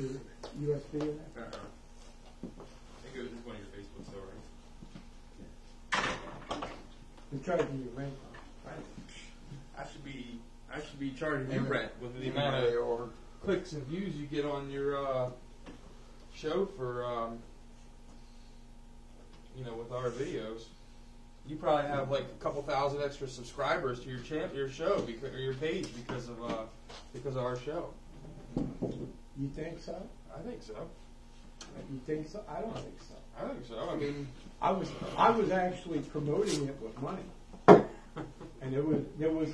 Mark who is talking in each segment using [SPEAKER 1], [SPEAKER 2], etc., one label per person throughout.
[SPEAKER 1] your USB in there?
[SPEAKER 2] I think it was one of your Facebook stories.
[SPEAKER 1] They're charging you rent,
[SPEAKER 2] I should be charging you rent with the amount of clicks and views you get on your show for with our videos. You probably have like a couple thousand extra subscribers to your show or your page because of our show.
[SPEAKER 1] You think so?
[SPEAKER 2] I think so.
[SPEAKER 1] You think so? I don't think so.
[SPEAKER 2] I think so. I mean,
[SPEAKER 1] I was actually promoting it with money, and there was,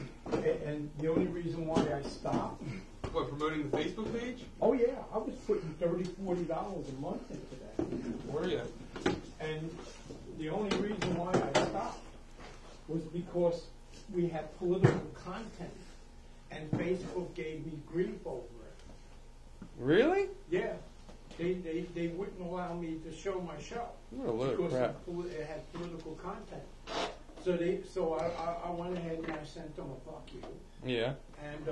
[SPEAKER 1] and the only reason why I stopped.
[SPEAKER 2] What, promoting the Facebook page?
[SPEAKER 1] Oh yeah, I was putting $30-40 a month into that.
[SPEAKER 2] Were you?
[SPEAKER 1] And the only reason why I stopped was because we had political content, and Facebook gave me grief over it.
[SPEAKER 2] Really?
[SPEAKER 1] Yeah. They wouldn't allow me to show my show
[SPEAKER 2] What a load of
[SPEAKER 1] because
[SPEAKER 2] crap.
[SPEAKER 1] it had political content. So I went ahead and I sent them a fuck you.
[SPEAKER 2] Yeah.
[SPEAKER 1] And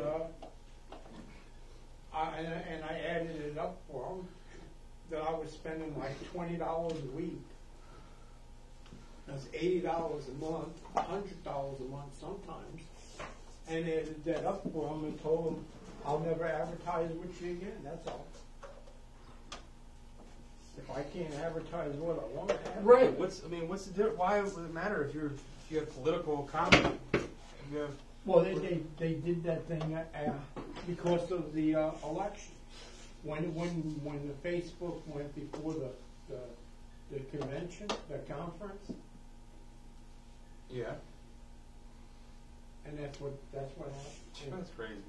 [SPEAKER 1] I added it up for them that I was spending like $20 a week. That's $80 a month, $100 a month sometimes. And added that up for them and told them I'll never advertise with you again. That's all. If I can't advertise what I want to advertise.
[SPEAKER 2] Right. What's the difference? Why would it matter if you have political comment?
[SPEAKER 1] Well, they did that thing because of the election. When the Facebook went before the convention, the conference.
[SPEAKER 2] Yeah.
[SPEAKER 1] And that's what happened.
[SPEAKER 2] That's crazy.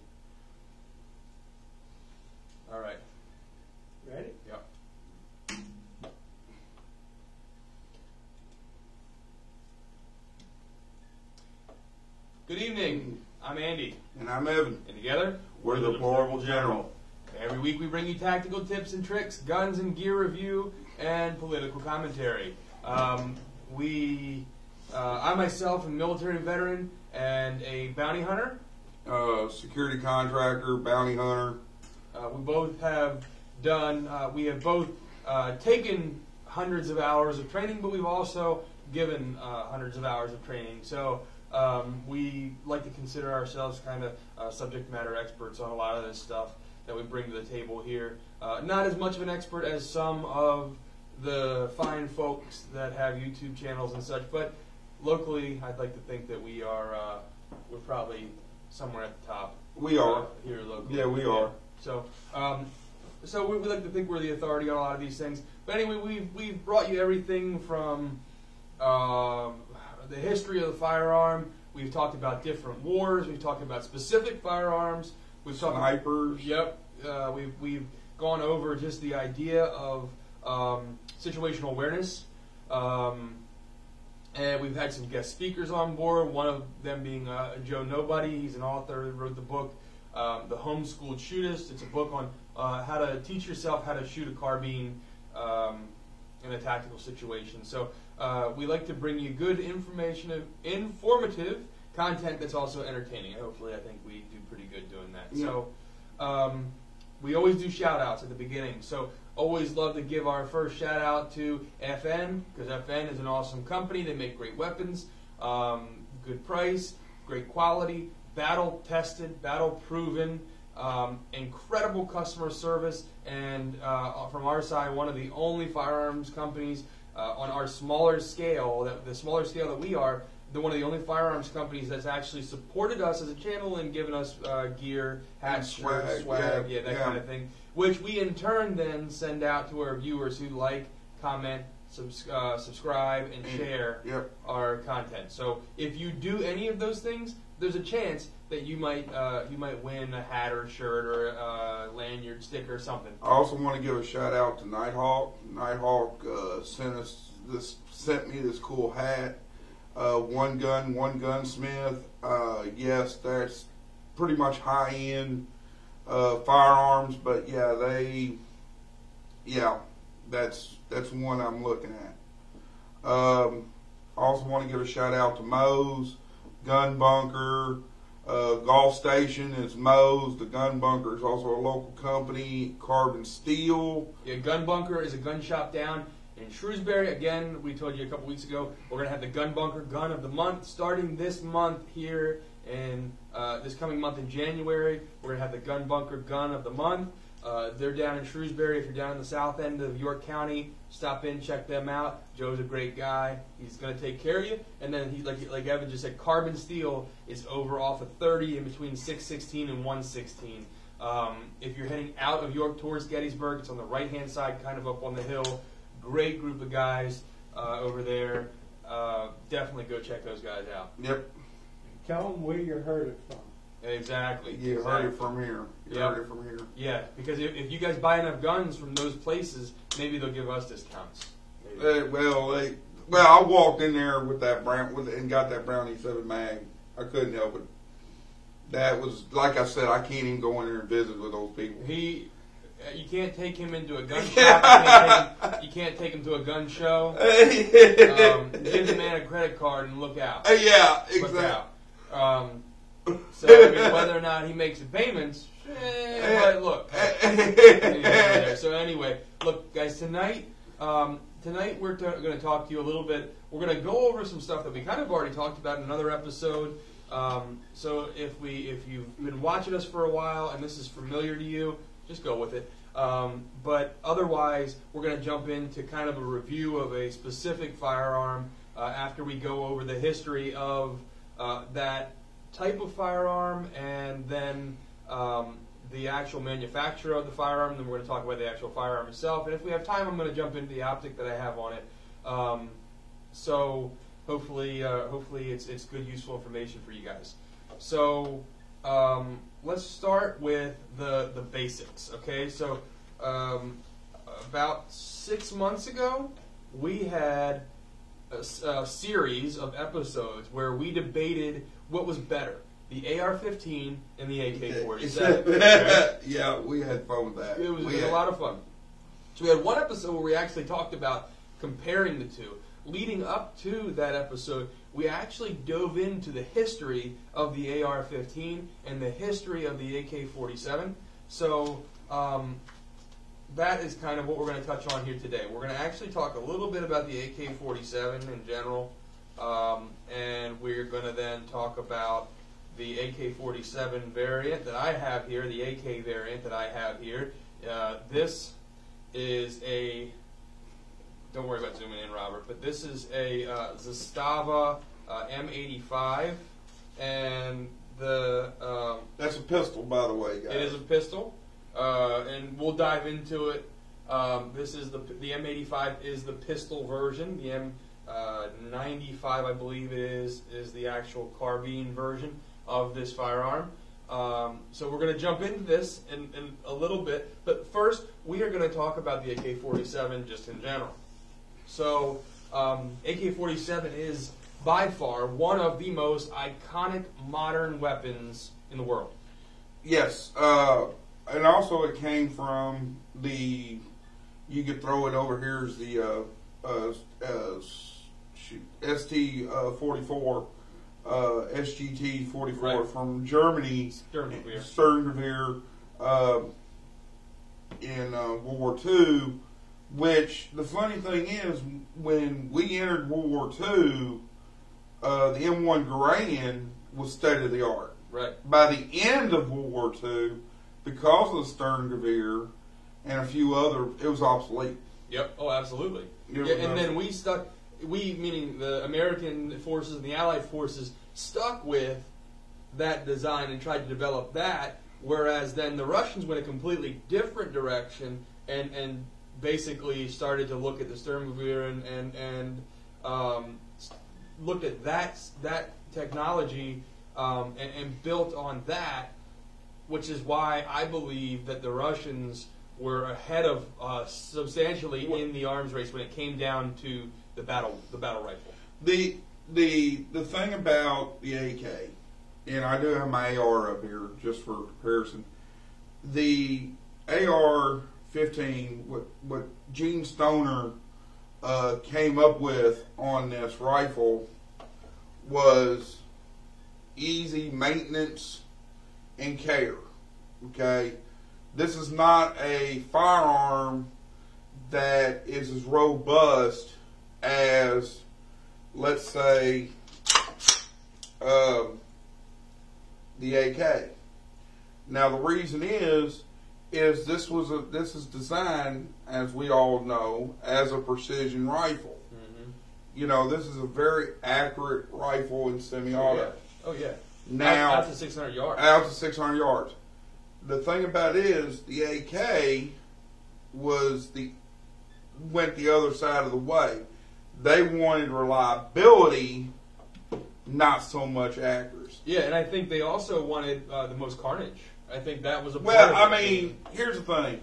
[SPEAKER 2] All right.
[SPEAKER 1] Ready?
[SPEAKER 2] Yep. Good evening. I'm Andy.
[SPEAKER 3] And I'm Evan.
[SPEAKER 2] And together,
[SPEAKER 3] We're the Deplorable General.
[SPEAKER 2] Every week we bring you tactical tips and tricks, guns and gear review, and political commentary. I myself am a military veteran and a bounty hunter.
[SPEAKER 3] Security contractor, bounty hunter.
[SPEAKER 2] We both have done, we have both taken hundreds of hours of training, but we've also given hundreds of hours of training. So we like to consider ourselves kind of subject matter experts on a lot of this stuff that we bring to the table here. Not as much of an expert as some of the fine folks that have YouTube channels and such, but locally I'd like to think that we're probably somewhere at the top.
[SPEAKER 3] We are.
[SPEAKER 2] Here locally.
[SPEAKER 3] Yeah, we are.
[SPEAKER 2] So we like to think we're the authority on a lot of these things. But anyway, we've brought you everything from the history of the firearm. We've talked about different wars. We've talked about specific firearms. We've talked
[SPEAKER 3] snipers.
[SPEAKER 2] Yep. We've gone over just the idea of situational awareness. And we've had some guest speakers on board, one of them being Joe Nobody. He's an author who wrote the book, The Homeschooled Shootist. It's a book on how to teach yourself how to shoot a carbine in a tactical situation. So we like to bring you good informative content that's also entertaining. Hopefully, I think we do pretty good doing that. Yeah. So we always do shout-outs at the beginning. So always love to give our first shout-out to FN, because FN is an awesome company. They make great weapons, good price, great quality, battle-tested, battle-proven, incredible customer service, and from our side, one of the only firearms companies on our smaller scale, the smaller scale that we are, one of the only firearms companies that's actually supported us as a channel and given us gear, hats, shirts, swag, that kind of thing, which we in turn then send out to our viewers who like, comment, subscribe, and share our content. So if you do any of those things, there's a chance that you might win a hat or a shirt or a lanyard, sticker, or something.
[SPEAKER 3] I also want to give a shout out to Nighthawk. Nighthawk sent me this cool hat. One gunsmith. Yes, that's pretty much high end firearms, but that's one I'm looking at. I also want to give a shout out to Moe's, Gun Bunker, Golf Station is Moe's. The Gun Bunker is also a local company. Carbon Steel.
[SPEAKER 2] Yeah, Gun Bunker is a gun shop down in Shrewsbury. Again, we told you a couple weeks ago, we're going to have the Gun Bunker Gun of the Month starting this month here in this coming month in January. We're going to have the Gun Bunker Gun of the Month. They're down in Shrewsbury. If you're down in the south end of York County, stop in, check them out. Joe's a great guy. He's going to take care of you. And then, he, like Evan just said, Carbon Steel is over off of 30 in between 616 and 116. If you're heading out of York towards Gettysburg, it's on the right-hand side, kind of up on the hill. Great group of guys over there. Definitely go check those guys out.
[SPEAKER 3] Yep.
[SPEAKER 1] Tell them where you heard it from.
[SPEAKER 2] Exactly.
[SPEAKER 3] You heard it from here. You heard it from here.
[SPEAKER 2] Yeah, because if you guys buy enough guns from those places, maybe they'll give us discounts.
[SPEAKER 3] I walked in there with that and got that Brownie 7 mag. I couldn't help it. That was, like I said, I can't even go in there and visit with those people.
[SPEAKER 2] You can't take him into a gun shop. You can't take him to a gun show. Give the man a credit card and look out.
[SPEAKER 3] Yeah, exactly.
[SPEAKER 2] Look out. So I mean, whether or not he makes the payments, but look. So anyway, look, guys, tonight we're going to talk to you a little bit. We're going to go over some stuff that we kind of already talked about in another episode. So if you've been watching us for a while and this is familiar to you, just go with it. But otherwise, we're going to jump into kind of a review of a specific firearm after we go over the history of that type of firearm and then the actual manufacturer of the firearm. Then we're going to talk about the actual firearm itself. And if we have time, I'm going to jump into the optic that I have on it. So hopefully it's good, useful information for you guys. So let's start with the basics. Okay, so about 6 months ago, we had a series of episodes where we debated what was better, the AR-15 and the AK-47. Okay?
[SPEAKER 3] Yeah, we had fun with that.
[SPEAKER 2] It was a lot of fun. So we had one episode where we actually talked about comparing the two. Leading up to that episode, we actually dove into the history of the AR-15 and the history of the AK-47. So that is kind of what we're going to touch on here today. We're going to actually talk a little bit about the AK-47 in general, and we're going to then talk about the AK-47 variant that I have here, the AK variant that I have here. This is a... Don't worry about zooming in, Robert. But this is a Zastava M85, and the
[SPEAKER 3] that's a pistol, by the way, guys.
[SPEAKER 2] It is a pistol, and we'll dive into it. This is the M85 is the pistol version. The M95, I believe, is the actual carbine version of this firearm. So we're going to jump into this in a little bit, but first we are going to talk about the AK-47 just in general. So, AK-47 is by far one of the most iconic modern weapons in the world.
[SPEAKER 3] Yes, and also it came from the, you could throw it over here as the ST-44, SGT-44
[SPEAKER 2] right.
[SPEAKER 3] from Germany, Sterngewehr, in World War II. Which, the funny thing is, when we entered World War II, the M1 Garand was state-of-the-art.
[SPEAKER 2] Right.
[SPEAKER 3] By the end of World War II, because of the Sterngewehr and a few other, it was obsolete.
[SPEAKER 2] Yep. Oh, absolutely. Yeah, and then we, meaning the American forces and the Allied forces, stuck with that design and tried to develop that, whereas then the Russians went a completely different direction and basically started to look at the Sterngewehr and looked at that technology and built on that, which is why I believe that the Russians were ahead of substantially in the arms race when it came down to the battle rifle. The
[SPEAKER 3] thing about the AK, and I do have my AR up here just for comparison. The AR-15, what Gene Stoner came up with on this rifle was easy maintenance and care. Okay? This is not a firearm that is as robust as, let's say, the AK. Now the reason is this is designed, as we all know, as a precision rifle. Mm-hmm. You know, this is a very accurate rifle in semi-auto.
[SPEAKER 2] Oh yeah.
[SPEAKER 3] Now
[SPEAKER 2] out to 600 yards.
[SPEAKER 3] Out to 600 yards. The thing about it is the AK went the other side of the way. They wanted reliability, not so much accuracy.
[SPEAKER 2] Yeah, and I think they also wanted the most carnage. I think that was a part
[SPEAKER 3] well.
[SPEAKER 2] of
[SPEAKER 3] I mean, here's the thing: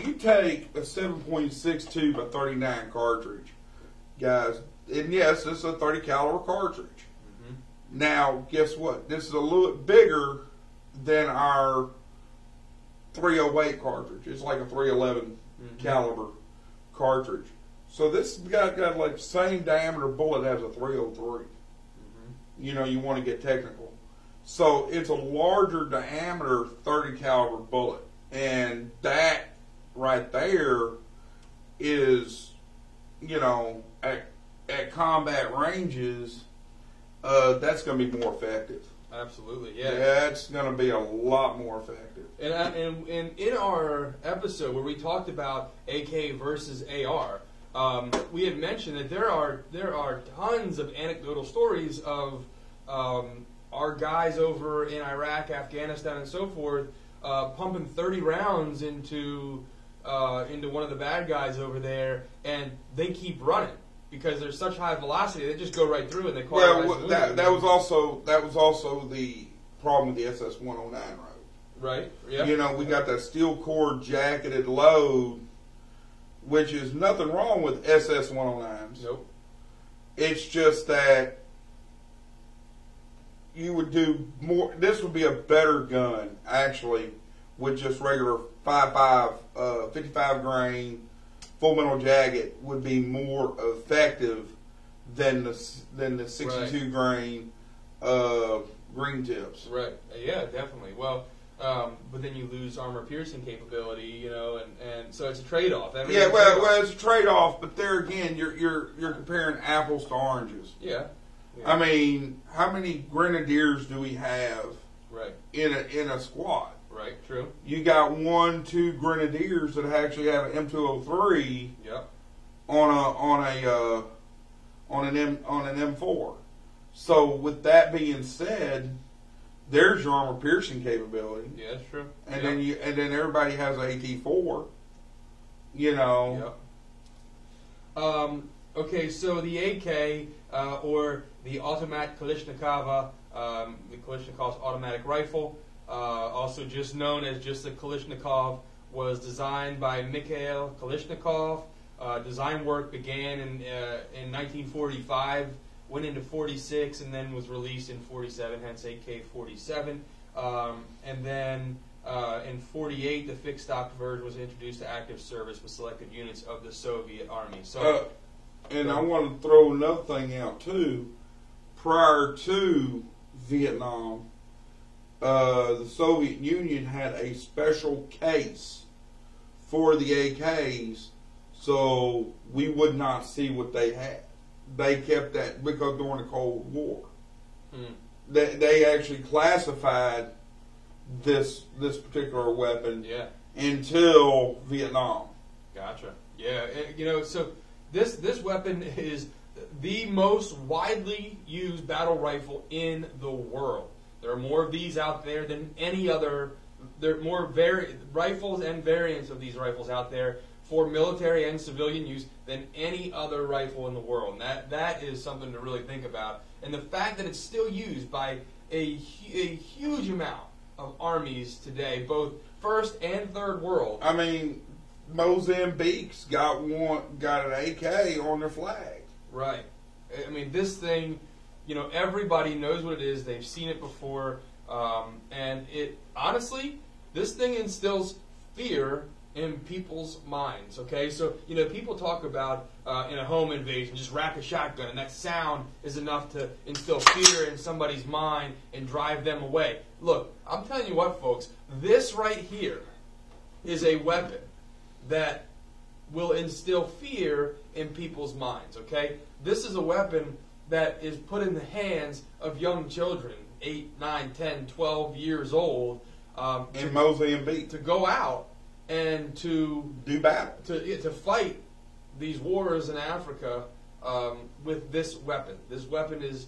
[SPEAKER 3] you take a 7.62 by 39 cartridge, guys, and yes, this is a 30 caliber cartridge. Mm-hmm. Now, guess what? This is a little bit bigger than our 308 cartridge. It's like a 311 caliber cartridge. So this got like the same diameter bullet as a 303. Mm-hmm. You know, you want to get technical. So it's a larger diameter 30 caliber bullet. And that right there is, you know, at combat ranges, that's going to be more effective.
[SPEAKER 2] Absolutely, yeah.
[SPEAKER 3] That's going to be a lot more effective.
[SPEAKER 2] And in our episode where we talked about AK versus AR, we had mentioned that there are tons of anecdotal stories of our guys over in Iraq, Afghanistan, and so forth pumping 30 rounds into one of the bad guys over there, and they keep running because there's such high velocity. They just go right through and they call
[SPEAKER 3] that was also the problem with the SS-109 road.
[SPEAKER 2] Right. Yeah.
[SPEAKER 3] You know, we got that steel core jacketed load, which is nothing wrong with SS-109s.
[SPEAKER 2] Nope. It's
[SPEAKER 3] just that you would do more. This would be a better gun, actually, with just regular 5.5, 55 grain full metal jacket would be more effective than the 62 grain green tips.
[SPEAKER 2] Right. Yeah, definitely. Well, but then you lose armor piercing capability, you know, and so it's a trade-off. I mean,
[SPEAKER 3] well, it's a trade-off, but there again, you're comparing apples to oranges.
[SPEAKER 2] Yeah.
[SPEAKER 3] I mean, how many grenadiers do we have?
[SPEAKER 2] Right. In
[SPEAKER 3] a squad?
[SPEAKER 2] Right. True.
[SPEAKER 3] You got 1-2 grenadiers that actually have an M203.
[SPEAKER 2] Yep.
[SPEAKER 3] On an M4. So with that being said, there's your armor piercing capability.
[SPEAKER 2] Yeah, that's true.
[SPEAKER 3] And then everybody has an AT4. You know.
[SPEAKER 2] Yep. Okay, so the AK or the Automat Kalashnikova, the Kalashnikov's automatic rifle, also just known as just the Kalashnikov, was designed by Mikhail Kalashnikov. Design work began in 1945, went into 46, and then was released in 47, hence AK-47. And then in 48, the fixed stock version was introduced to active service with selected units of the Soviet Army. So,
[SPEAKER 3] and I want to throw another thing out too. Prior to Vietnam, the Soviet Union had a special case for the AKs, so we would not see what they had. They kept that because during the Cold War, they actually classified this particular weapon until Vietnam.
[SPEAKER 2] Gotcha. Yeah, you know, so this weapon is the most widely used battle rifle in the world. There are more of these out there than any other. There are more rifles and variants of these rifles out there for military and civilian use than any other rifle in the world. And that is something to really think about. And the fact that it's still used by a huge amount of armies today, both first and third world.
[SPEAKER 3] I mean, Mozambique's got an AK on their flag.
[SPEAKER 2] Right. I mean, this thing, you know, everybody knows what it is. They've seen it before. And it, honestly, this thing instills fear in people's minds, okay? So, you know, people talk about in a home invasion, just rack a shotgun, and that sound is enough to instill fear in somebody's mind and drive them away. Look, I'm telling you what, folks, this right here is a weapon that will instill fear in people's minds, okay? This is a weapon that is put in the hands of young children, 8, 9, 10, 12 years old,
[SPEAKER 3] in Mozambique,
[SPEAKER 2] to go out and to
[SPEAKER 3] do battle,
[SPEAKER 2] to fight these wars in Africa with this weapon. This weapon has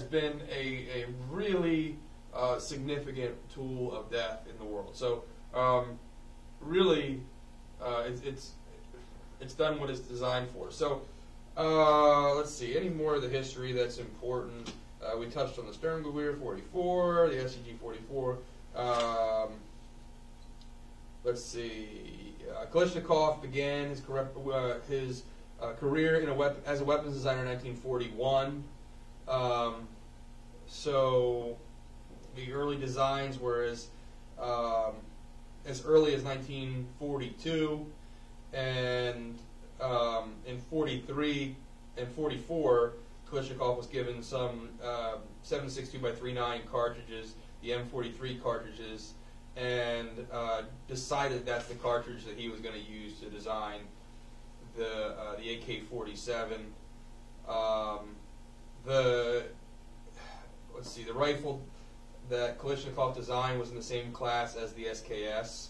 [SPEAKER 2] been a really significant tool of death in the world. So really, it's done what it's designed for. So let's see, any more of the history that's important? We touched on the Sturmgewehr 44, the SEG 44. Let's see. Kalashnikov began his career as a weapons designer in 1941. So the early designs were as early as 1942, and in 43 and 44, Kalashnikov was given some 7.62x39 cartridges, the M43 cartridges, and decided that's the cartridge that he was going to use to design the AK-47. The rifle that Kalashnikov designed was in the same class as the SKS,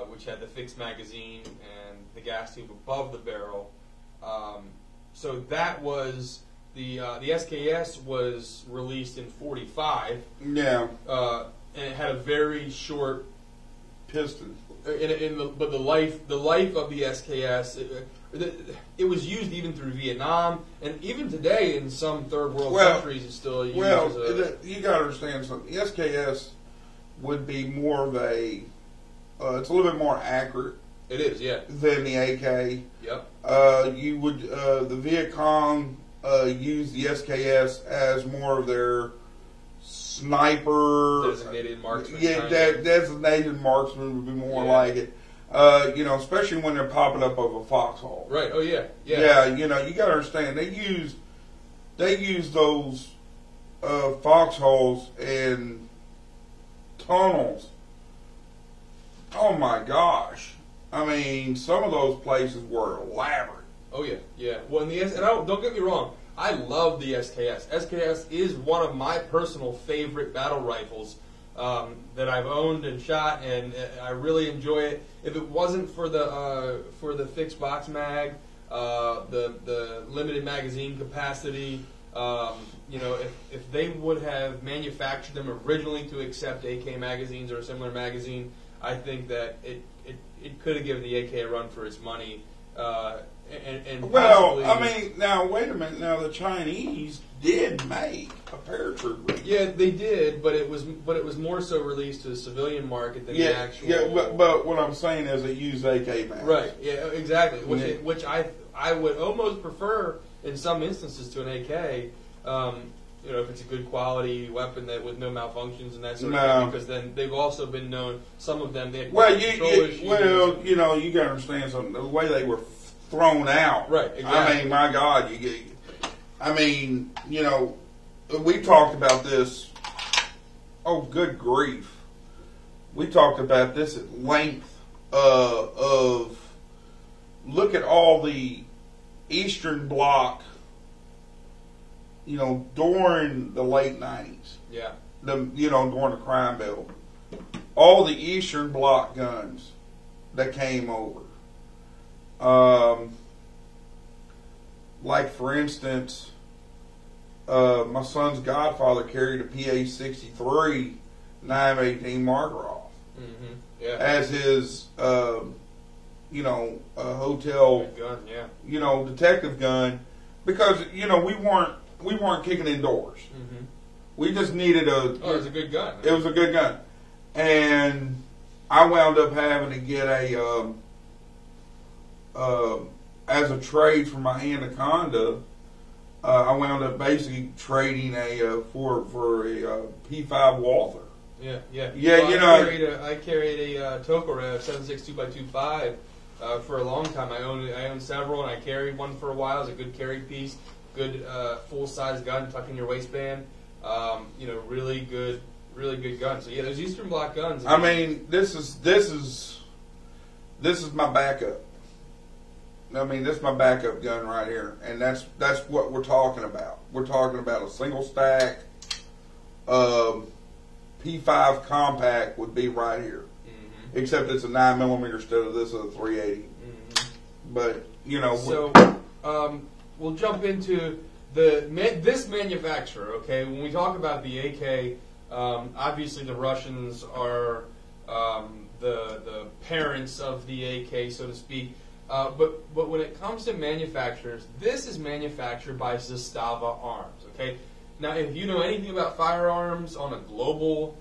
[SPEAKER 2] which had the fixed magazine and the gas tube above the barrel. So that was the SKS was released in 45.
[SPEAKER 3] Yeah.
[SPEAKER 2] And it had a very short
[SPEAKER 3] piston.
[SPEAKER 2] But the life of the SKS, it was used even through Vietnam, and even today in some third world countries it's still used.
[SPEAKER 3] Well,
[SPEAKER 2] as
[SPEAKER 3] you got to understand something. The SKS would be more of a, it's a little bit more accurate.
[SPEAKER 2] It is, yeah.
[SPEAKER 3] Than the AK.
[SPEAKER 2] Yep.
[SPEAKER 3] You would the Viet Cong use the SKS as more of their sniper,
[SPEAKER 2] designated marksman.
[SPEAKER 3] Yeah, designated marksman would be more like it. Especially when they're popping up of a foxhole.
[SPEAKER 2] Right. Oh yeah. Yeah.
[SPEAKER 3] Yeah. You got to understand they use those foxholes and tunnels. Oh my gosh! I mean, some of those places were elaborate.
[SPEAKER 2] Oh yeah. Yeah. Well, don't get me wrong. I love the SKS. SKS is one of my personal favorite battle rifles that I've owned and shot, and I really enjoy it. If it wasn't for the fixed box mag, the limited magazine capacity, if they would have manufactured them originally to accept AK magazines or a similar magazine, I think that it could have given the AK a run for its money.
[SPEAKER 3] Now wait a minute. Now the Chinese did make a paratrooper.
[SPEAKER 2] Yeah, they did, but it was more so released to the civilian market than the actual.
[SPEAKER 3] Yeah, but what I'm saying is they use AK magazines.
[SPEAKER 2] Right. Yeah, exactly. Which I would almost prefer in some instances to an AK. If it's a good quality weapon that with no malfunctions and that sort of thing, because then they've also been known. Some of them they had issues.
[SPEAKER 3] You got to understand something. The way they were thrown out.
[SPEAKER 2] Right. Exactly.
[SPEAKER 3] I mean, my God, we talked about this. Oh, good grief! We talked about this at length. Of look at all the Eastern Bloc. During the late 90s.
[SPEAKER 2] Yeah.
[SPEAKER 3] During the crime bill. All the Eastern Bloc guns that came over. Like, for instance, my son's godfather carried a PA-63 918 Makarov.
[SPEAKER 2] Mm-hmm. Yeah.
[SPEAKER 3] As his, hotel,
[SPEAKER 2] gun,
[SPEAKER 3] detective gun. Because, we weren't kicking indoors.
[SPEAKER 2] Mm-hmm.
[SPEAKER 3] We just needed
[SPEAKER 2] it was a good gun.
[SPEAKER 3] It was a good gun. And I wound up having to get as a trade for my Anaconda, I wound up basically trading for a P5 Walther.
[SPEAKER 2] Yeah.
[SPEAKER 3] Yeah,
[SPEAKER 2] well, I carried a Tokarev 7.62x2.25 for a long time. I owned several, and I carried one for a while. It's a good carry piece, good full size gun, tuck in your waistband. Really good gun. So yeah, those Eastern Bloc guns.
[SPEAKER 3] I mean, this is my backup. I mean, this is my backup gun right here, and that's what we're talking about. We're talking about a single stack. P5 compact would be right here, except it's a 9mm instead of this is a 380. But
[SPEAKER 2] so we'll jump into this manufacturer. Okay, when we talk about the AK, obviously the Russians are the parents of the AK, so to speak. But when it comes to manufacturers, this is manufactured by Zastava Arms. Okay, now if you know anything about firearms on a global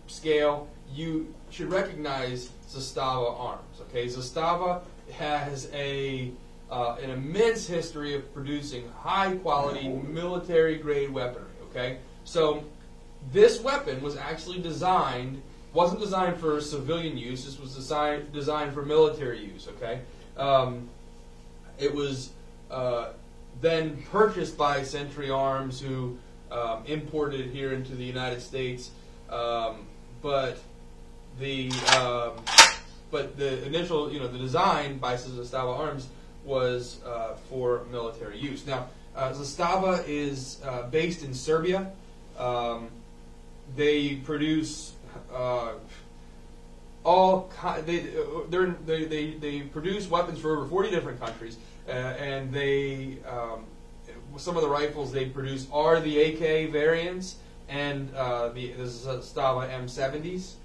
[SPEAKER 2] scale, you should recognize Zastava Arms. Okay, Zastava has an immense history of producing high quality military grade weaponry. Okay, so this weapon was actually wasn't designed for civilian use. This was designed for military use. Okay, it was then purchased by Century Arms, who imported it here into the United States. But the initial, the design by Zastava Arms was for military use. Now, Zastava is based in Serbia. They produce they produce weapons for over 40 different countries, and some of the rifles they produce are the AK variants and the Zastava M70s.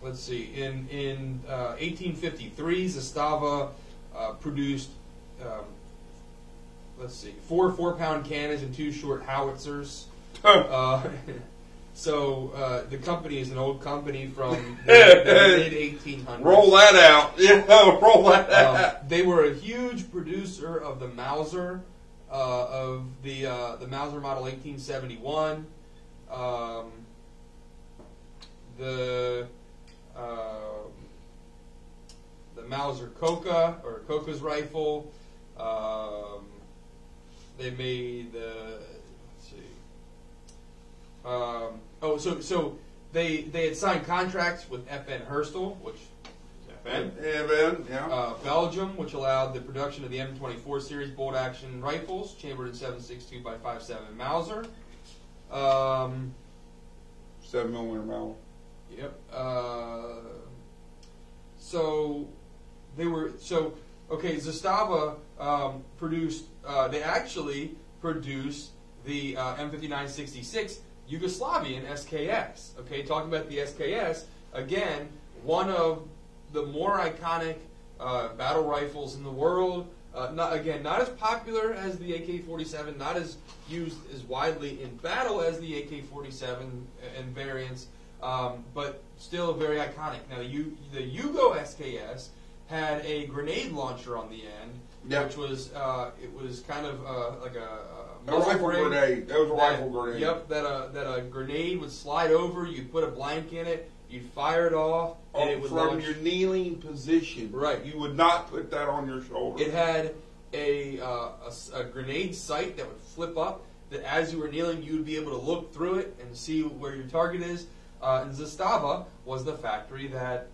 [SPEAKER 2] Let's see. In 1853, Zastava produced 4 4-pound cannons and 2 short howitzers. So the company is an old company from the mid 1800s.
[SPEAKER 3] Roll that out. Yeah, roll that out.
[SPEAKER 2] They were a huge producer of the Mauser, of the Mauser model 1871. The Mauser Koka, or Koka's rifle. They made the. So they had signed contracts with FN Herstal, which is FN.
[SPEAKER 3] FN, yeah.
[SPEAKER 2] Belgium, which allowed the production of the M24 series bolt action rifles, chambered in 7.62x5.7 Mauser.
[SPEAKER 3] 7mm Mauser.
[SPEAKER 2] Yep. Zastava produced. They actually produced the M5966 Yugoslavian SKS. Okay, talking about the SKS, again, one of the more iconic battle rifles in the world. Not as popular as the AK-47, not as used as widely in battle as the AK-47 and variants, but still very iconic. Now, the Yugo SKS had a grenade launcher on the end, which was it was kind of like a
[SPEAKER 3] rifle grenade. That was a rifle grenade.
[SPEAKER 2] Yep, that a grenade would slide over. You'd put a blank in it. You'd fire it off, and it would
[SPEAKER 3] from
[SPEAKER 2] launch.
[SPEAKER 3] Your kneeling position.
[SPEAKER 2] Right.
[SPEAKER 3] You would not put that on your shoulder.
[SPEAKER 2] It had a grenade sight that would flip up. That as you were kneeling, you would be able to look through it and see where your target is. And Zastava was the factory that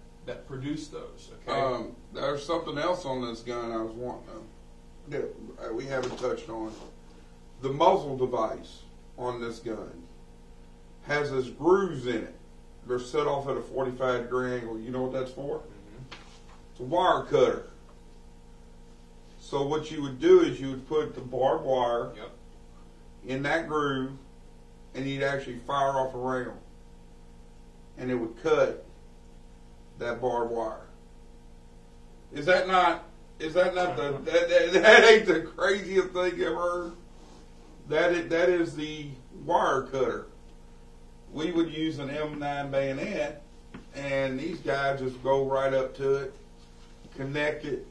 [SPEAKER 2] produced those. Okay.
[SPEAKER 3] There's something else on this gun I was wanting that we haven't touched on. The muzzle device on this gun has this grooves in it. They're set off at a 45-degree angle. You know what that's for? It's a wire cutter. So what you would do is you would put the barbed wire in that groove, and you'd actually fire off a round, and it would cut that barbed wire. Is that not that ain't the craziest thing you ever heard? That is the wire cutter. We would use an M9 bayonet, and these guys just go right up to it, connect it,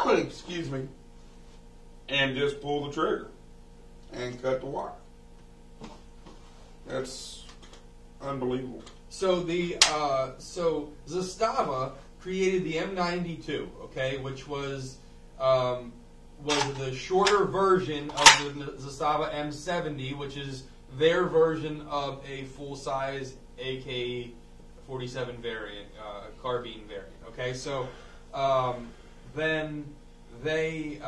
[SPEAKER 3] excuse me, and just pull the trigger and cut the wire. That's unbelievable.
[SPEAKER 2] So Zastava created the M92, okay, which was the shorter version of the Zastava M70, which is their version of a full-size AK-47 variant, carbine variant. Okay, so then they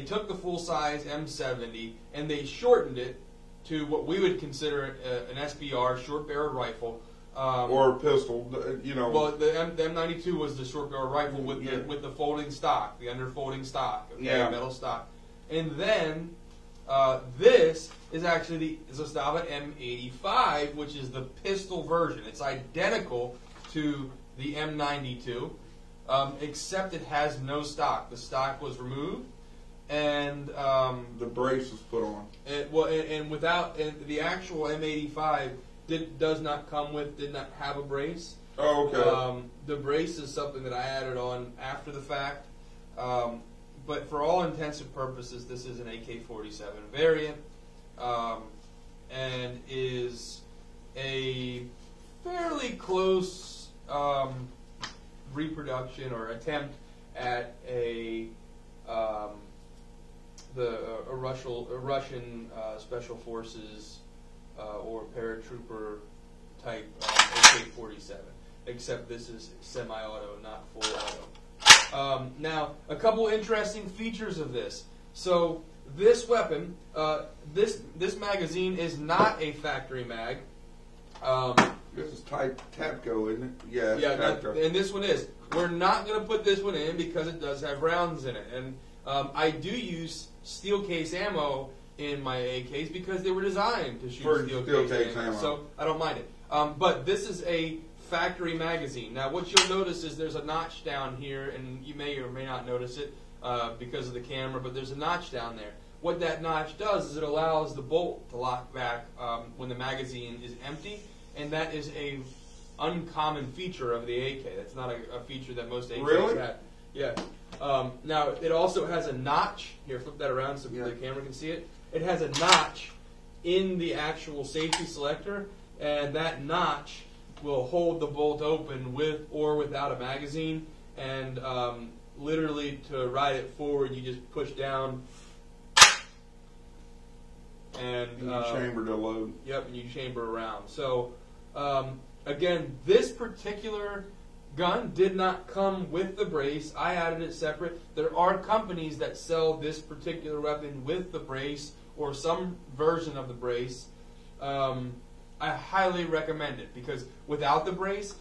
[SPEAKER 2] took the full-size M70 and they shortened it to what we would consider an SBR, short-barreled rifle.
[SPEAKER 3] Or a pistol, you know.
[SPEAKER 2] Well, the M92 was the short-barrel rifle with the folding stock, the underfolding stock, okay, metal stock. And then this is actually the Zastava M85, which is the pistol version. It's identical to the M92, except it has no stock. The stock was removed, and
[SPEAKER 3] the brace was put on.
[SPEAKER 2] And the actual M85 did not have a brace.
[SPEAKER 3] Oh, okay.
[SPEAKER 2] The brace is something that I added on after the fact. But for all intents and purposes, this is an AK-47 variant, and is a fairly close reproduction or attempt at a Russian special forces or paratrooper type AK-47, except this is semi-auto, not full auto. Now, a couple interesting features of this. So, this weapon, this magazine is not a factory mag.
[SPEAKER 3] This is type Tapco, isn't it? Yeah,
[SPEAKER 2] Tapco. And this one is. We're not going to put this one in because it does have rounds in it. And I do use steel case ammo in my AKs because they were designed to shoot steel case ammo. So I don't mind it. But this is a factory magazine. Now what you'll notice is there's a notch down here, and you may or may not notice it because of the camera, but there's a notch down there. What that notch does is it allows the bolt to lock back when the magazine is empty, and that is a uncommon feature of the AK. That's not a feature that most AKs have. Yeah. Now it also has a notch. Here, flip that around so the camera can see it. It has a notch in the actual safety selector, and that notch will hold the bolt open with or without a magazine. And literally, to ride it forward, you just push down, and
[SPEAKER 3] you chamber to load.
[SPEAKER 2] Yep, and you chamber around. So again, this particular gun did not come with the brace. I added it separate. There are companies that sell this particular weapon with the brace or some version of the brace. I highly recommend it because without the brace,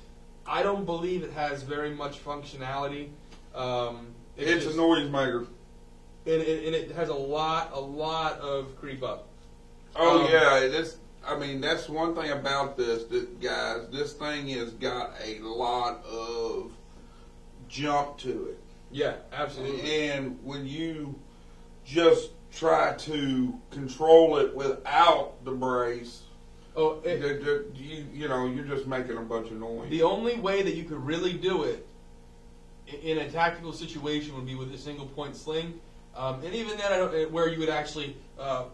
[SPEAKER 2] I don't believe it has very much functionality.
[SPEAKER 3] It's a noise maker.
[SPEAKER 2] And it has a lot of creep up.
[SPEAKER 3] Oh yeah, that's one thing about this, guys. This thing has got a lot of jump to it.
[SPEAKER 2] Yeah, absolutely.
[SPEAKER 3] And when you just try to control it without the brace, you're just making a bunch of noise.
[SPEAKER 2] The only way that you could really do it in a tactical situation would be with a single point sling, and even then, where you would actually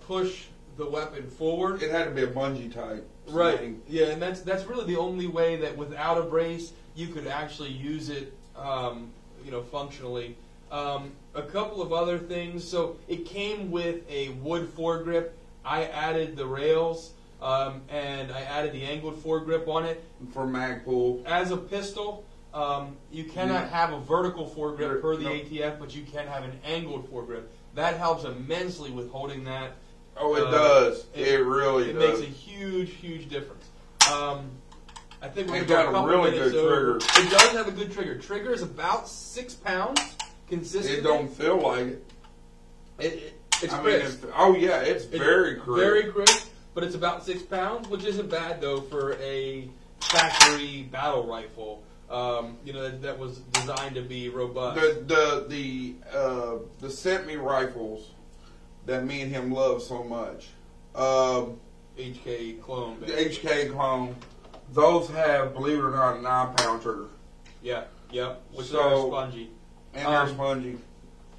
[SPEAKER 2] push the weapon forward.
[SPEAKER 3] It had to be a bungee type.
[SPEAKER 2] Right.
[SPEAKER 3] Sling.
[SPEAKER 2] Yeah, and that's really the only way that without a brace you could actually use it, functionally. A couple of other things. So it came with a wood foregrip. I added the rails, and I added the angled foregrip on it
[SPEAKER 3] for mag pull.
[SPEAKER 2] As a pistol, you cannot have a vertical foregrip per the ATF, but you can have an angled foregrip. That helps immensely with holding that.
[SPEAKER 3] Oh, it does. It really does.
[SPEAKER 2] It makes a huge difference. I think we're
[SPEAKER 3] got a really good trigger.
[SPEAKER 2] It does have a good trigger. Trigger is about 6 pounds consistently.
[SPEAKER 3] It don't feel like it.
[SPEAKER 2] It's crisp.
[SPEAKER 3] It's very crisp.
[SPEAKER 2] Very crisp, but it's about 6 pounds, which isn't bad though for a factory battle rifle. That was designed to be robust.
[SPEAKER 3] The sent me rifles that me and him love so much.
[SPEAKER 2] HK clone.
[SPEAKER 3] The HK clone. Those have, believe it or not, a 9-pound trigger.
[SPEAKER 2] Yeah. Which are spongy.
[SPEAKER 3] And they're spongy.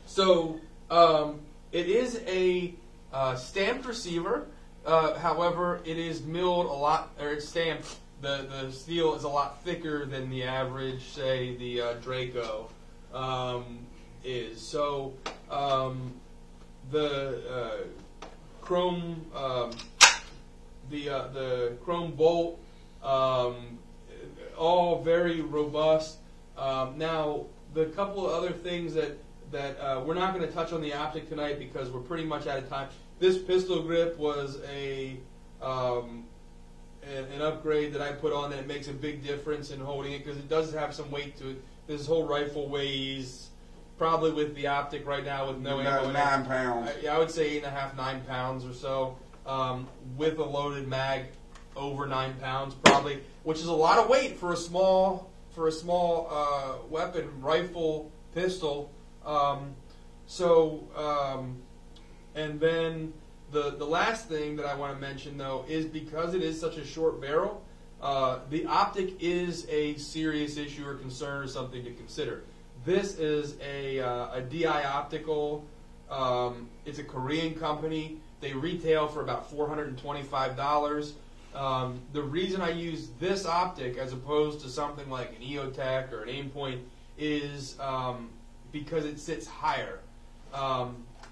[SPEAKER 2] So It is a stamped receiver. However, it is milled a lot, or it's stamped. The steel is a lot thicker than the average, say, the Draco is. So the chrome, the chrome bolt, all very robust. Now, the couple of other things that we're not going to touch on the optic tonight because we're pretty much out of time. This pistol grip was an upgrade that I put on that makes a big difference in holding it because it does have some weight to it. This whole rifle weighs probably with the optic right now with no ammo in it.
[SPEAKER 3] 9 pounds.
[SPEAKER 2] I would say 8.5, 9 pounds or so. With a loaded mag, over 9 pounds probably, which is a lot of weight for a small weapon, rifle, pistol. And then the last thing that I want to mention though is because it is such a short barrel, the optic is a serious issue or concern or something to consider. This is a DI Optical. It's a Korean company. They retail for about $425. The reason I use this optic as opposed to something like an EOTech or an Aimpoint is because it sits higher.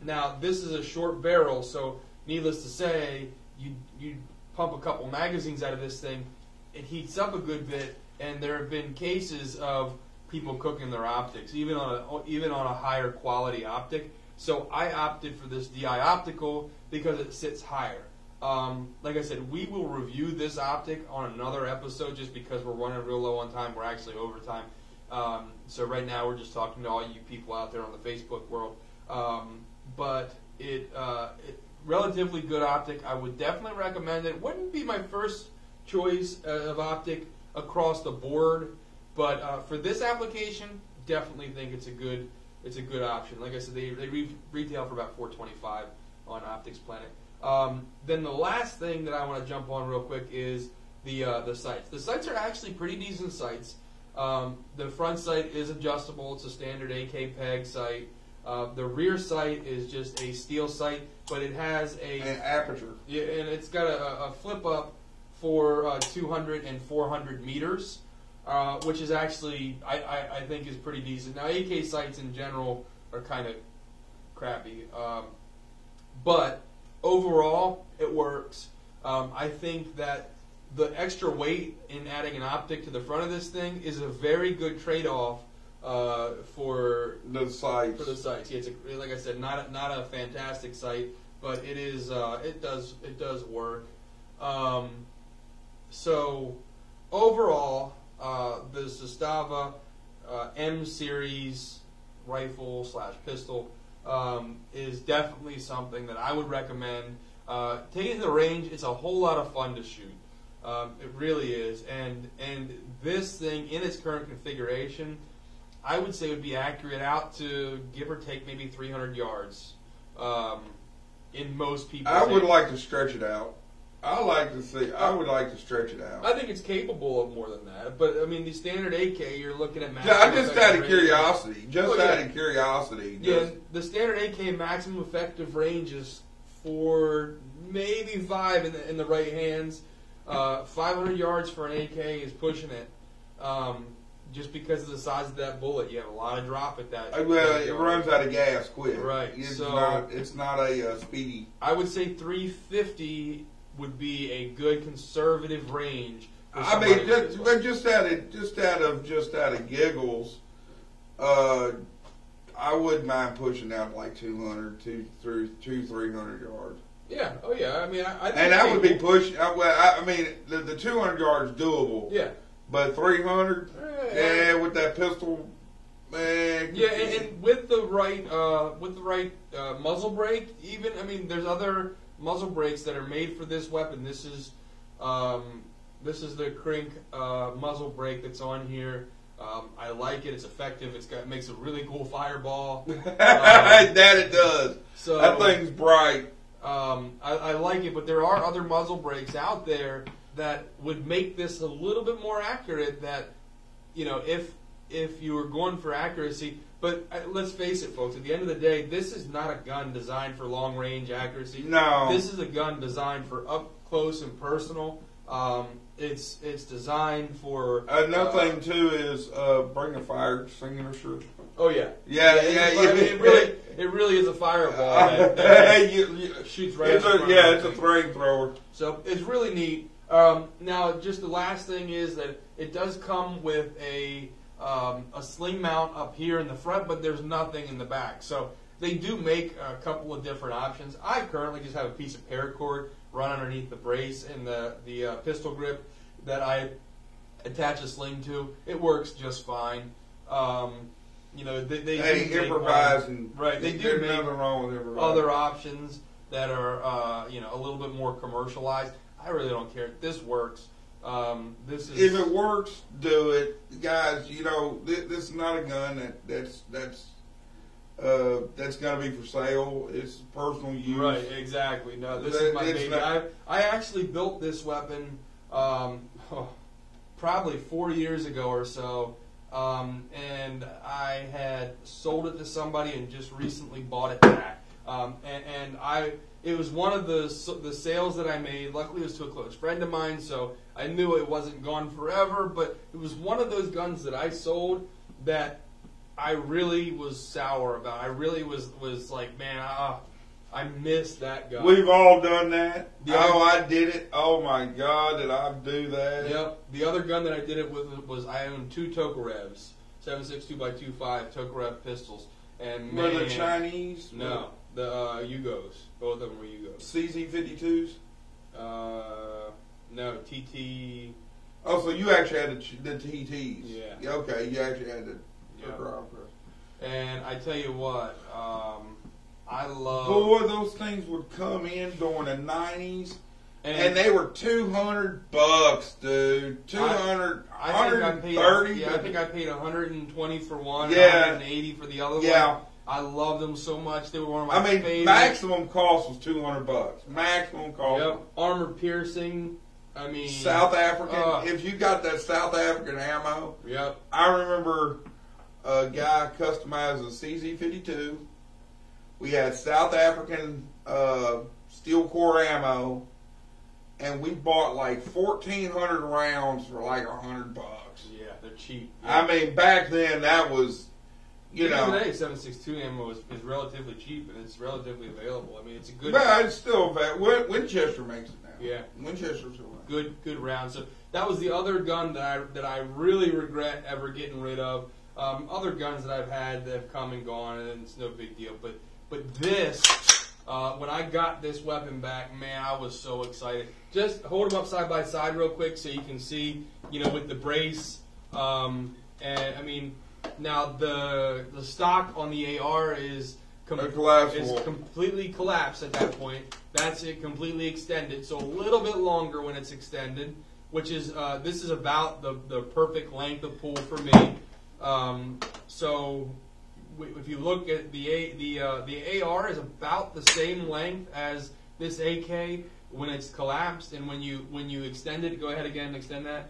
[SPEAKER 2] Now, this is a short barrel, so needless to say, you pump a couple magazines out of this thing, it heats up a good bit, and there have been cases of people cooking their optics, even on a higher quality optic. So I opted for this DI Optical because it sits higher. Like I said, we will review this optic on another episode just because we're running real low on time. We're actually over time. So right now we're just talking to all you people out there on the Facebook world. But it relatively good optic. I would definitely recommend it. Wouldn't be my first choice of optic across the board, but for this application, definitely think it's a good option. Like I said, they retail for about $425 on Optics Planet. Then the last thing that I want to jump on real quick is the sights. The sights are actually pretty decent sights. The front sight is adjustable. It's a standard AK peg sight. The rear sight is just a steel sight, but it has an
[SPEAKER 3] aperture.
[SPEAKER 2] Yeah, and it's got a flip up for 200 and 400 meters, which is actually I think is pretty decent. Now AK sights in general are kind of crappy, but overall it works. I think that the extra weight in adding an optic to the front of this thing is a very good trade-off for
[SPEAKER 3] the sights.
[SPEAKER 2] For the sights, yeah, it's like I said, not a fantastic sight, but it is. It does work. So overall, the Zastava M series rifle / pistol is definitely something that I would recommend. Taking it to the range, it's a whole lot of fun to shoot. It really is, and this thing in its current configuration, I would say would be accurate out to give or take maybe 300 yards. In most people,
[SPEAKER 3] I would like to stretch it out. I would like to stretch it out.
[SPEAKER 2] I think it's capable of more than that, but I mean, the standard AK, you're looking at maximum.
[SPEAKER 3] I'm just out of curiosity. Curiosity.
[SPEAKER 2] Yeah, the standard AK maximum effective range is 4, maybe 5 in the right hands. 500 yards for an AK is pushing it. Just because of the size of that bullet, you have a lot of drop at that.
[SPEAKER 3] Well, it runs out of gas quick.
[SPEAKER 2] Right.
[SPEAKER 3] It's not a speedy.
[SPEAKER 2] I would say 350 would be a good conservative range.
[SPEAKER 3] I mean, just out of giggles, I wouldn't mind pushing out like 200, 300 yards.
[SPEAKER 2] Yeah. Oh yeah. I mean, I think
[SPEAKER 3] and I would be pushing. I mean, the 200 yards doable.
[SPEAKER 2] Yeah.
[SPEAKER 3] But 300, yeah, with that pistol, man.
[SPEAKER 2] Yeah, and with the right muzzle brake, even I mean, there's other muzzle brakes that are made for this weapon. This is the Krink muzzle brake that's on here. I like it. It's effective. It makes a really cool fireball.
[SPEAKER 3] That it does.
[SPEAKER 2] So
[SPEAKER 3] that thing's bright.
[SPEAKER 2] I like it, but there are other muzzle brakes out there that would make this a little bit more accurate. That, you know, if if you were going for accuracy, but let's face it, folks, at the end of the day, this is not a gun designed for long-range accuracy.
[SPEAKER 3] No.
[SPEAKER 2] This is a gun designed for up close and personal. It's designed for...
[SPEAKER 3] Another thing, too, is bring a fire extinguisher.
[SPEAKER 2] Oh, yeah.
[SPEAKER 3] Yeah.
[SPEAKER 2] It really is a fireball that shoots right at the front.
[SPEAKER 3] Yeah, it's a flamethrower.
[SPEAKER 2] So it's really neat. Now, just the last thing is that it does come with a sling mount up here in the front, but there's nothing in the back. So they do make a couple of different options. I currently just have a piece of paracord run underneath the brace and the pistol grip that I attach a sling to. It works just fine. You know, they
[SPEAKER 3] improvising.
[SPEAKER 2] Right, they do make
[SPEAKER 3] nothing wrong with improvising.
[SPEAKER 2] other options that are you know, a little bit more commercialized. I really don't care. This works. This is,
[SPEAKER 3] if it works, do it, guys. You know, this is not a gun that's going to be for sale. It's personal use.
[SPEAKER 2] Right, exactly. No, this is my baby. I actually built this weapon probably 4 years ago or so, and I had sold it to somebody and just recently bought it back. It was one of the sales that I made. Luckily, it was to a close friend of mine, so I knew it wasn't gone forever. But it was one of those guns that I sold that I really was sour about. I really was like, man, I missed that gun.
[SPEAKER 3] We've all done that.
[SPEAKER 2] Yeah.
[SPEAKER 3] Oh, I did it. Oh my God, did I do that?
[SPEAKER 2] Yep. The other gun that I did it with was I owned 2 Tokarevs, 7.62 by 2.5 Tokarev pistols, and
[SPEAKER 3] Were the Chinese?
[SPEAKER 2] No, the Yugos. Both of them were Yugos.
[SPEAKER 3] CZ52s?
[SPEAKER 2] No, TT.
[SPEAKER 3] Oh, so you actually had the TTs?
[SPEAKER 2] Yeah.
[SPEAKER 3] Okay, you actually had the.
[SPEAKER 2] Yeah. And I tell you what, I love.
[SPEAKER 3] Boy, those things would come in during the 90s, and they were $200, dude. 200,
[SPEAKER 2] I think I paid 120 for one, 180 for the other one.
[SPEAKER 3] Yeah.
[SPEAKER 2] I love them so much. They were one of my favorites.
[SPEAKER 3] Maximum cost was $200. Maximum cost.
[SPEAKER 2] Yep. Armor piercing. I mean,
[SPEAKER 3] South African. If you got that South African ammo.
[SPEAKER 2] Yep.
[SPEAKER 3] I remember a guy customized a CZ52. We had South African steel core ammo, and we bought like 1,400 rounds for like $100.
[SPEAKER 2] Yeah, they're cheap. Yeah.
[SPEAKER 3] I mean, back then that was.
[SPEAKER 2] Even today, 7.62 ammo is relatively cheap and it's relatively available. I mean, it's a good.
[SPEAKER 3] But it's still Winchester makes it now.
[SPEAKER 2] Yeah,
[SPEAKER 3] Winchester's still
[SPEAKER 2] good round. So that was the other gun that I really regret ever getting rid of. Other guns that I've had that have come and gone, and it's no big deal. But this, when I got this weapon back, man, I was so excited. Just hold them up side by side real quick so you can see, you know, with the brace. And I mean. Now the stock on the AR is completely collapsed at that point. That's it, completely extended. So a little bit longer when it's extended, which is this is about the perfect length of pull for me. So if you look at the AR is about the same length as this AK when it's collapsed, and when you extend it, go ahead again, extend that.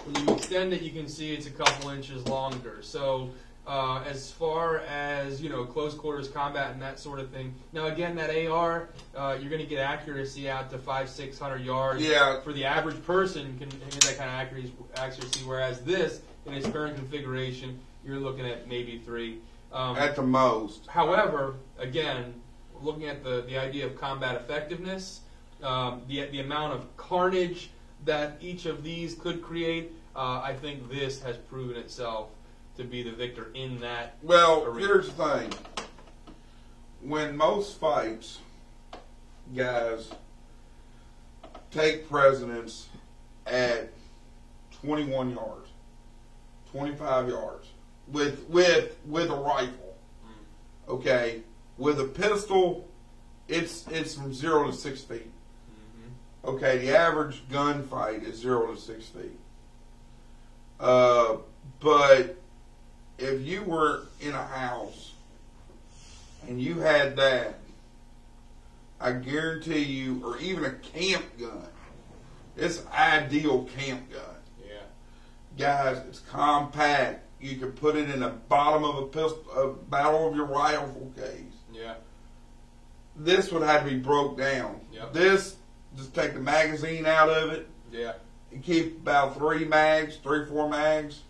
[SPEAKER 2] When you extend it, you can see it's a couple inches longer. So as far as, you know, close quarters combat and that sort of thing. Now again, that AR, you're going to get accuracy out to 500-600 yards.
[SPEAKER 3] Yeah.
[SPEAKER 2] For the average person, can get that kind of accuracy. Whereas this, in its current configuration, you're looking at maybe 3.
[SPEAKER 3] At the most.
[SPEAKER 2] However, again, looking at the idea of combat effectiveness, the amount of carnage that each of these could create, I think this has proven itself to be the victor in that arena.
[SPEAKER 3] Here's the thing. When most fights, guys, take precedence at 21 yards, 25 yards, with a rifle, okay? With a pistol, it's from 0 to 6 feet. Okay, the average gunfight is 0 to 6 feet. But if you were in a house and you had that, I guarantee you, or even a camp gun, it's an ideal camp gun.
[SPEAKER 2] Yeah.
[SPEAKER 3] Guys, it's compact. You can put it in the bottom of a barrel of your rifle case.
[SPEAKER 2] Yeah.
[SPEAKER 3] This would have to be broke down.
[SPEAKER 2] Yep.
[SPEAKER 3] This, just take the magazine out of it.
[SPEAKER 2] Yeah.
[SPEAKER 3] And keep about 3 or 4 mags.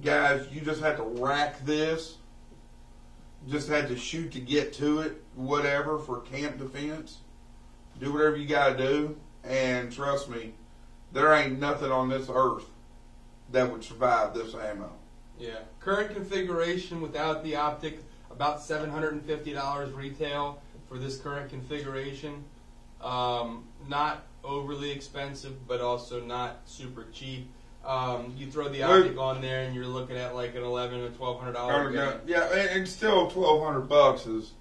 [SPEAKER 3] Guys, you just have to rack this. Just had to shoot to get to it, whatever, for camp defense. Do whatever you gotta do. And trust me, there ain't nothing on this earth that would survive this ammo.
[SPEAKER 2] Yeah. Current configuration without the optic, about $750 retail for this current configuration. Not overly expensive, but also not super cheap. You throw the optic on there, and you're looking at like an $1,100 to $1,200 gun.
[SPEAKER 3] Yeah, and still $1,200 is,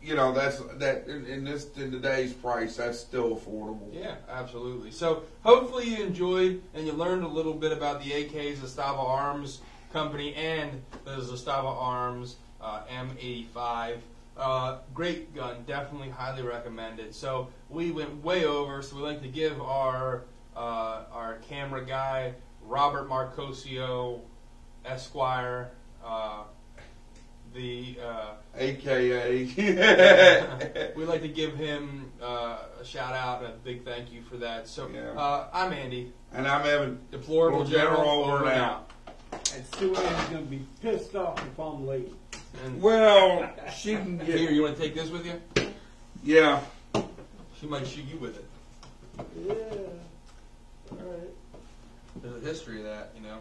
[SPEAKER 3] you know, that's in today's price, that's still affordable.
[SPEAKER 2] Yeah, absolutely. So hopefully you enjoyed and you learned a little bit about the AK Zastava Arms Company and the Zastava Arms M85. Great gun, definitely highly recommended. So we went way over, so we like to give our camera guy, Robert Marcosio, Esquire,
[SPEAKER 3] AKA.
[SPEAKER 2] we'd like to give him a shout out and a big thank you for that. So
[SPEAKER 3] Yeah.
[SPEAKER 2] I'm Andy.
[SPEAKER 3] And I'm Evan.
[SPEAKER 2] Deplorable General, over and out.
[SPEAKER 1] And Sue Ann's going to be pissed off if I'm late.
[SPEAKER 2] And
[SPEAKER 3] Well, she can get.
[SPEAKER 2] here, you want to take this with you?
[SPEAKER 3] Yeah.
[SPEAKER 2] She might shoot you with it.
[SPEAKER 1] Yeah. All right.
[SPEAKER 2] There's a history of that, you know.